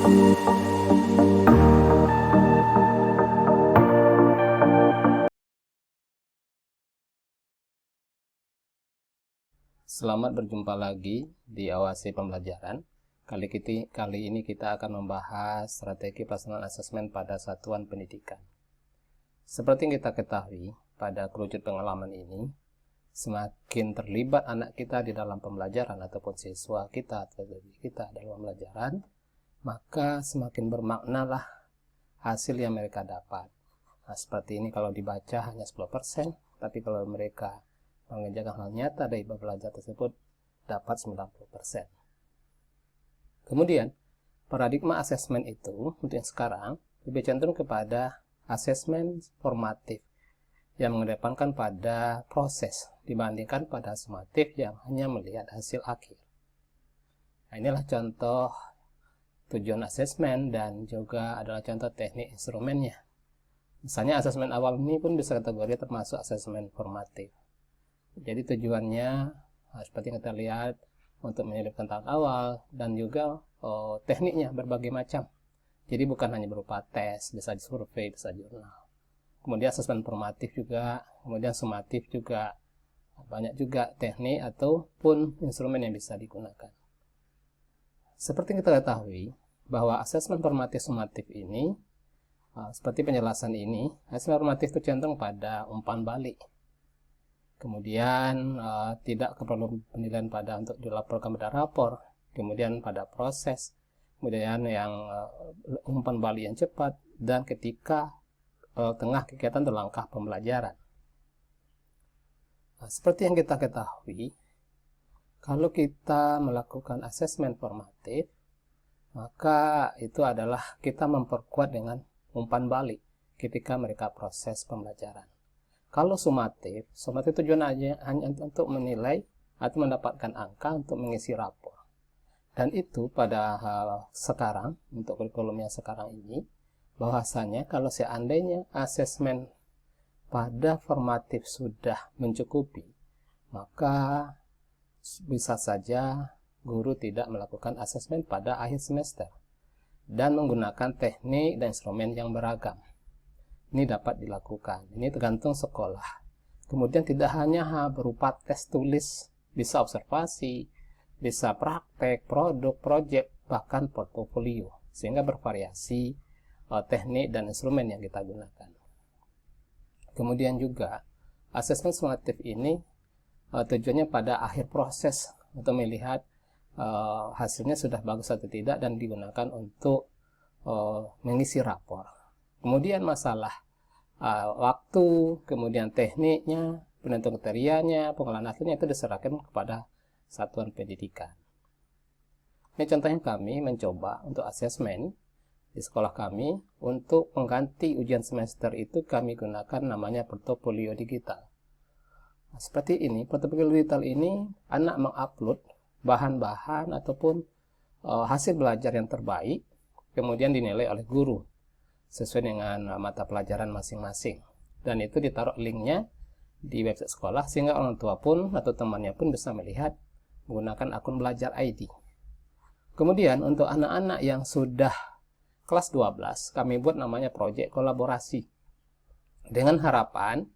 Selamat berjumpa lagi di Awasi Pembelajaran. Kali ini kita akan membahas strategi pelaksanaan asesmen pada satuan pendidikan. Seperti yang kita ketahui, pada kerucut pengalaman ini, semakin terlibat anak kita di dalam pembelajaran ataupun siswa kita atau kita dalam pembelajaran, maka semakin bermaknalah hasil yang mereka dapat. Nah, seperti ini kalau dibaca hanya 10%, tapi kalau mereka mengerjakan hal nyata dari belajar tersebut dapat 90%. Kemudian, paradigma asesmen itu untuk yang sekarang lebih cenderung kepada asesmen formatif yang mengedepankan pada proses dibandingkan pada sumatif yang hanya melihat hasil akhir. Nah, inilah contoh tujuan asesmen dan juga adalah contoh teknik instrumennya. Misalnya asesmen awal ini pun bisa kategori termasuk asesmen formatif. Jadi tujuannya seperti yang kita lihat untuk menyelipkan tahap awal dan juga tekniknya berbagai macam. Jadi bukan hanya berupa tes, bisa survei, bisa jurnal. Kemudian asesmen formatif juga, kemudian sumatif juga. Banyak juga teknik ataupun instrumen yang bisa digunakan. Seperti yang kita ketahui bahwa asesmen formatif sumatif ini seperti penjelasan ini, asesmen formatif itu cenderung pada umpan balik. Kemudian tidak perlu penilaian pada untuk dilaporkan pada rapor, kemudian pada proses, kemudian yang umpan balik yang cepat, dan ketika tengah kegiatan atau langkah pembelajaran. Nah, seperti yang kita ketahui, kalau kita melakukan asesmen formatif, maka itu adalah kita memperkuat dengan umpan balik ketika mereka proses pembelajaran. Kalau sumatif tujuannya hanya untuk menilai atau mendapatkan angka untuk mengisi rapor. Dan itu pada sekarang, untuk kurikulum yang sekarang ini, bahwasanya kalau seandainya asesmen pada formatif sudah mencukupi, maka bisa saja guru tidak melakukan asesmen pada akhir semester dan menggunakan teknik dan instrumen yang beragam. Ini dapat dilakukan. Ini tergantung sekolah. Kemudian tidak hanya berupa tes tulis, bisa observasi, bisa praktek, produk, proyek, bahkan portofolio. Sehingga bervariasi teknik dan instrumen yang kita gunakan. Kemudian juga, asesmen sumatif ini tujuannya pada akhir proses untuk melihat hasilnya sudah bagus atau tidak dan digunakan untuk mengisi rapor. Kemudian masalah waktu, kemudian tekniknya, penentuan kriterianya, pengolahan hasilnya itu diserahkan kepada satuan pendidikan. Ini contohnya kami mencoba untuk asesmen di sekolah kami untuk pengganti ujian semester itu kami gunakan namanya portofolio digital. Nah, seperti ini, portofolio digital ini anak mengupload bahan-bahan ataupun hasil belajar yang terbaik, kemudian dinilai oleh guru sesuai dengan mata pelajaran masing-masing, dan itu ditaruh linknya di website sekolah sehingga orang tua pun atau temannya pun bisa melihat menggunakan akun belajar ID. Kemudian untuk anak-anak yang sudah kelas 12 kami buat namanya proyek kolaborasi, dengan harapan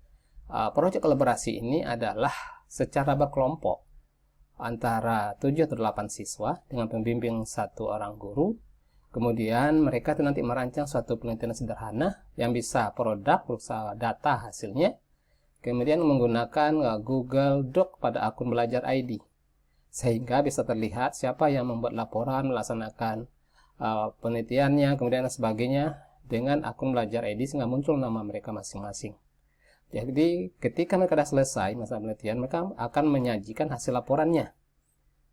proyek kolaborasi ini adalah secara berkelompok antara 7 atau 8 siswa dengan pembimbing 1 orang guru. Kemudian mereka itu nanti merancang suatu penelitian sederhana yang bisa produk berupa data hasilnya. Kemudian menggunakan Google Doc pada akun belajar ID. Sehingga bisa terlihat siapa yang membuat laporan, melaksanakan penelitiannya, kemudian sebagainya dengan akun belajar ID sehingga muncul nama mereka masing-masing. Jadi ketika mereka sudah selesai masa penelitian, mereka akan menyajikan hasil laporannya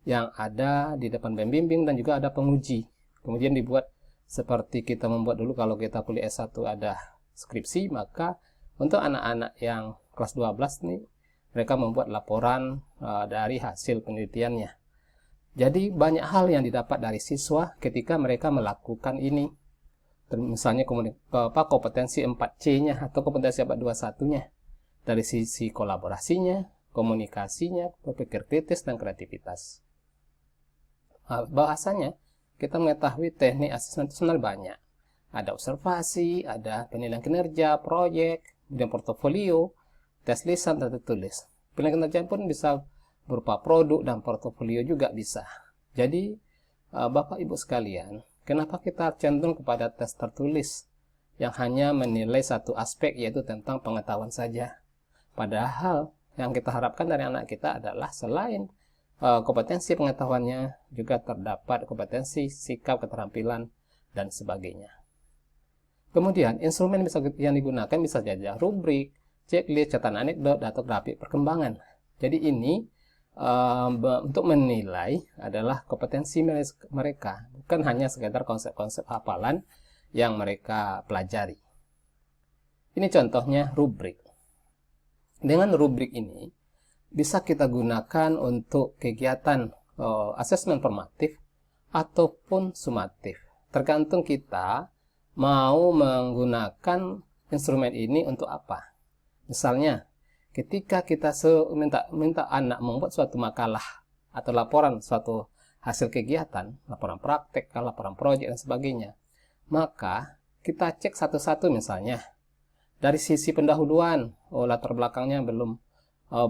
yang ada di depan pembimbing dan juga ada penguji. Kemudian dibuat seperti kita membuat dulu kalau kita kuliah S1 ada skripsi, maka untuk anak-anak yang kelas 12 nih, mereka membuat laporan dari hasil penelitiannya. Jadi banyak hal yang didapat dari siswa ketika mereka melakukan ini. Misalnya kompetensi 4C-nya atau kompetensi 421-nya. Dari sisi kolaborasinya, komunikasinya, berpikir kritis, dan kreativitas. Bahasanya, kita mengetahui teknik asesmen itu sebenarnya banyak. Ada observasi, ada penilaian kinerja, proyek, kemudian portofolio, tes lisan, dan tertulis. Penilaian kinerja pun bisa berupa produk dan portofolio juga bisa. Jadi, Bapak Ibu sekalian, kenapa kita cenderung kepada tes tertulis yang hanya menilai satu aspek, yaitu tentang pengetahuan saja? Padahal yang kita harapkan dari anak kita adalah selain kompetensi pengetahuannya, juga terdapat kompetensi sikap, keterampilan, dan sebagainya. Kemudian, instrumen yang digunakan bisa saja rubrik, checklist, catatan anekdot, atau grafik perkembangan. Jadi ini untuk menilai adalah kompetensi mereka, bukan hanya sekedar konsep-konsep hafalan yang mereka pelajari. Ini contohnya rubrik. Dengan rubrik ini, bisa kita gunakan untuk kegiatan asesmen formatif ataupun sumatif. Tergantung kita mau menggunakan instrumen ini untuk apa. Misalnya, ketika kita minta anak membuat suatu makalah atau laporan suatu hasil kegiatan, laporan praktek, laporan proyek, dan sebagainya, maka kita cek satu-satu misalnya. Dari sisi pendahuluan, latar belakangnya belum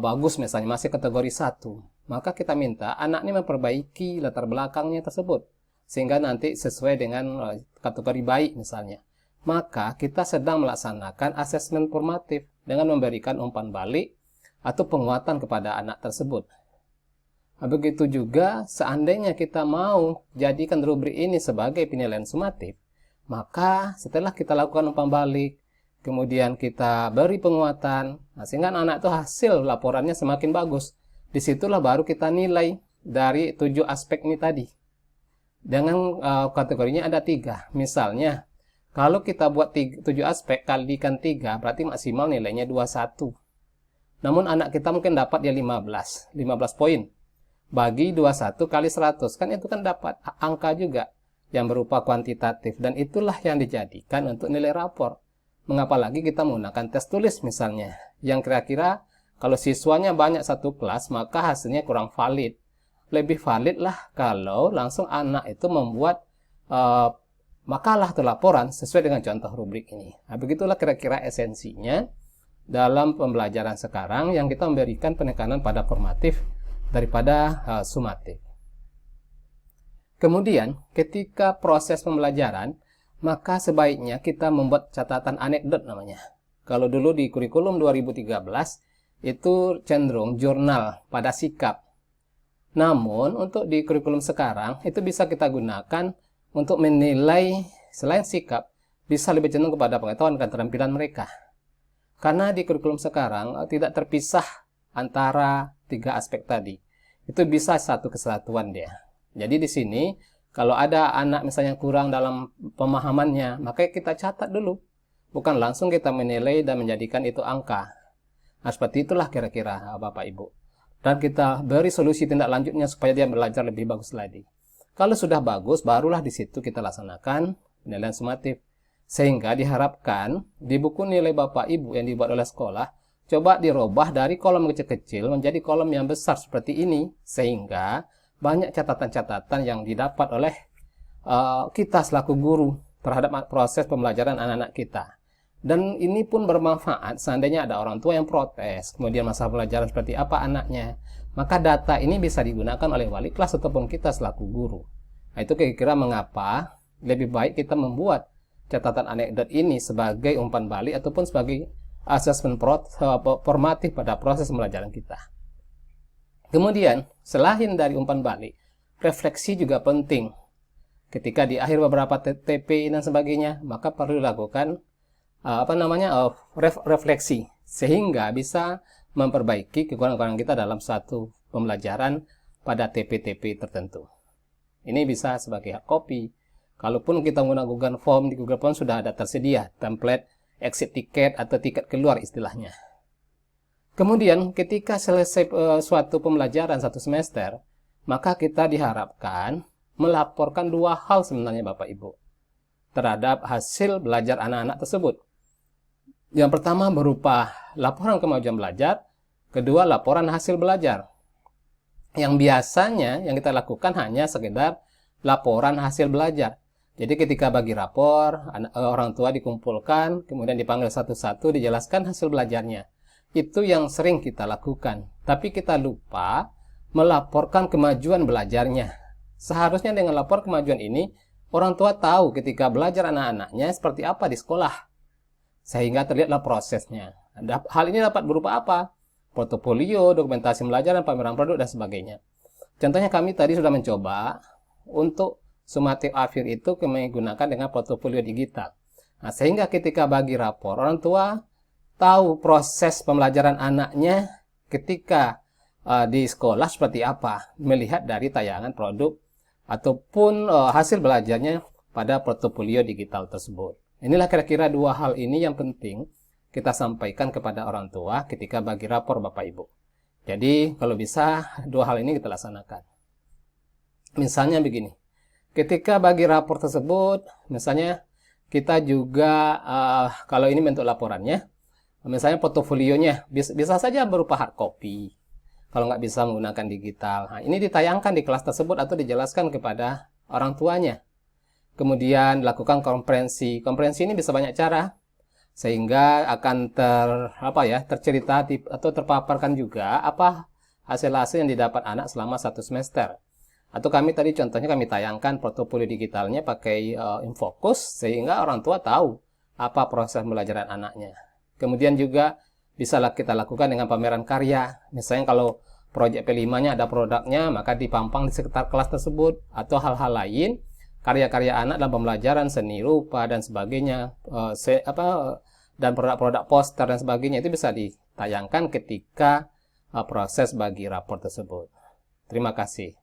bagus misalnya, masih kategori 1, maka kita minta anak ini memperbaiki latar belakangnya tersebut sehingga nanti sesuai dengan kategori baik misalnya. Maka kita sedang melaksanakan asesmen formatif dengan memberikan umpan balik atau penguatan kepada anak tersebut. Begitu juga seandainya kita mau jadikan rubrik ini sebagai penilaian sumatif, maka setelah kita lakukan umpan balik, kemudian kita beri penguatan, sehingga anak itu hasil laporannya semakin bagus. Disitulah baru kita nilai dari 7 aspek ini tadi. Dengan kategorinya ada 3. Misalnya, kalau kita buat 7 aspek kalikan 3, berarti maksimal nilainya 21. Namun anak kita mungkin dapat ya 15 poin. Bagi 21 kali 100, kan itu kan dapat angka juga yang berupa kuantitatif. Dan itulah yang dijadikan untuk nilai rapor. Mengapa lagi kita menggunakan tes tulis misalnya, yang kira-kira kalau siswanya banyak satu kelas, maka hasilnya kurang valid. Lebih valid lah kalau langsung anak itu membuat makalah atau laporan sesuai dengan contoh rubrik ini. Nah, begitulah kira-kira esensinya dalam pembelajaran sekarang yang kita memberikan penekanan pada formatif daripada sumatif. Kemudian, ketika proses pembelajaran, maka sebaiknya kita membuat catatan anekdot namanya. Kalau dulu di kurikulum 2013, itu cenderung jurnal pada sikap. Namun, untuk di kurikulum sekarang, itu bisa kita gunakan untuk menilai selain sikap, bisa lebih cenderung kepada pengetahuan dan keterampilan mereka. Karena di kurikulum sekarang tidak terpisah antara 3 aspek tadi. Itu bisa satu kesatuan dia. Jadi di sini, kalau ada anak misalnya kurang dalam pemahamannya, maka kita catat dulu. Bukan langsung kita menilai dan menjadikan itu angka. Nah, seperti itulah kira-kira Bapak Ibu. Dan kita beri solusi tindak lanjutnya supaya dia belajar lebih bagus lagi. Kalau sudah bagus, barulah di situ kita laksanakan penilaian sumatif. Sehingga diharapkan di buku nilai Bapak Ibu yang dibuat oleh sekolah, coba dirubah dari kolom kecil-kecil menjadi kolom yang besar seperti ini. Sehingga banyak catatan-catatan yang didapat oleh kita selaku guru terhadap proses pembelajaran anak-anak kita. Dan ini pun bermanfaat seandainya ada orang tua yang protes, kemudian masa pelajaran seperti apa anaknya. Maka data ini bisa digunakan oleh wali kelas ataupun kita selaku guru. Nah, itu kira-kira mengapa lebih baik kita membuat catatan anekdot ini sebagai umpan balik ataupun sebagai asesmen formatif pada proses pembelajaran kita. Kemudian, selain dari umpan balik, refleksi juga penting. Ketika di akhir beberapa TP dan sebagainya, maka perlu dilakukan refleksi sehingga bisa memperbaiki kekurangan-kekurangan kita dalam satu pembelajaran pada TP-TP tertentu. Ini bisa sebagai hard copy. Kalaupun kita menggunakan form, di Google Form sudah ada tersedia template exit ticket atau tiket keluar istilahnya. Kemudian ketika selesai suatu pembelajaran satu semester, maka kita diharapkan melaporkan 2 hal sebenarnya Bapak Ibu terhadap hasil belajar anak-anak tersebut. Yang pertama berupa laporan kemajuan belajar, kedua laporan hasil belajar. Yang biasanya yang kita lakukan hanya sekedar laporan hasil belajar. Jadi ketika bagi rapor, orang tua dikumpulkan, kemudian dipanggil satu-satu, dijelaskan hasil belajarnya. Itu yang sering kita lakukan. Tapi kita lupa melaporkan kemajuan belajarnya. Seharusnya dengan lapor kemajuan ini, orang tua tahu ketika belajar anak-anaknya seperti apa di sekolah. Sehingga terlihatlah prosesnya. Hal ini dapat berupa apa? Portofolio, dokumentasi pembelajaran, pameran produk, dan sebagainya. Contohnya kami tadi sudah mencoba untuk sumatif akhir itu menggunakan dengan portofolio digital. Nah, sehingga ketika bagi rapor, orang tua tahu proses pembelajaran anaknya ketika di sekolah seperti apa, melihat dari tayangan produk ataupun hasil belajarnya pada portofolio digital tersebut. Inilah kira-kira dua hal ini yang penting kita sampaikan kepada orang tua ketika bagi rapor Bapak Ibu. Jadi kalau bisa dua hal ini kita laksanakan. Misalnya begini, ketika bagi rapor tersebut, misalnya kita juga kalau ini bentuk laporannya, misalnya portofolionya bisa saja berupa hard copy. Kalau nggak bisa menggunakan digital, nah, ini ditayangkan di kelas tersebut atau dijelaskan kepada orang tuanya. Kemudian lakukan konferensi. Konferensi ini bisa banyak cara, sehingga akan tercerita atau terpaparkan juga apa hasil-hasil yang didapat anak selama 1 semester. Atau kami tadi contohnya kami tayangkan portofolio digitalnya pakai Infocus, sehingga orang tua tahu apa proses pembelajaran anaknya. Kemudian juga bisa kita lakukan dengan pameran karya. Misalnya kalau proyek P5-nya ada produknya, maka dipampang di sekitar kelas tersebut. Atau hal-hal lain, karya-karya anak dalam pembelajaran, seni rupa dan sebagainya, dan produk-produk poster dan sebagainya, itu bisa ditayangkan ketika proses bagi rapor tersebut. Terima kasih.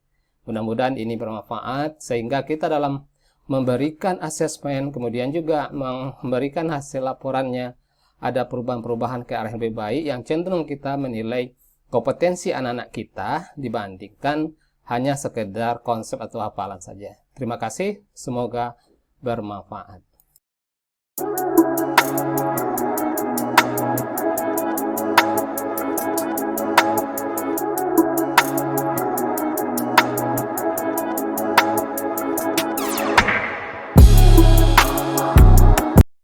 Mudah-mudahan ini bermanfaat sehingga kita dalam memberikan asesmen, kemudian juga memberikan hasil laporannya, ada perubahan-perubahan ke arah yang lebih baik yang cenderung kita menilai kompetensi anak-anak kita dibandingkan hanya sekedar konsep atau hafalan saja. Terima kasih, semoga bermanfaat.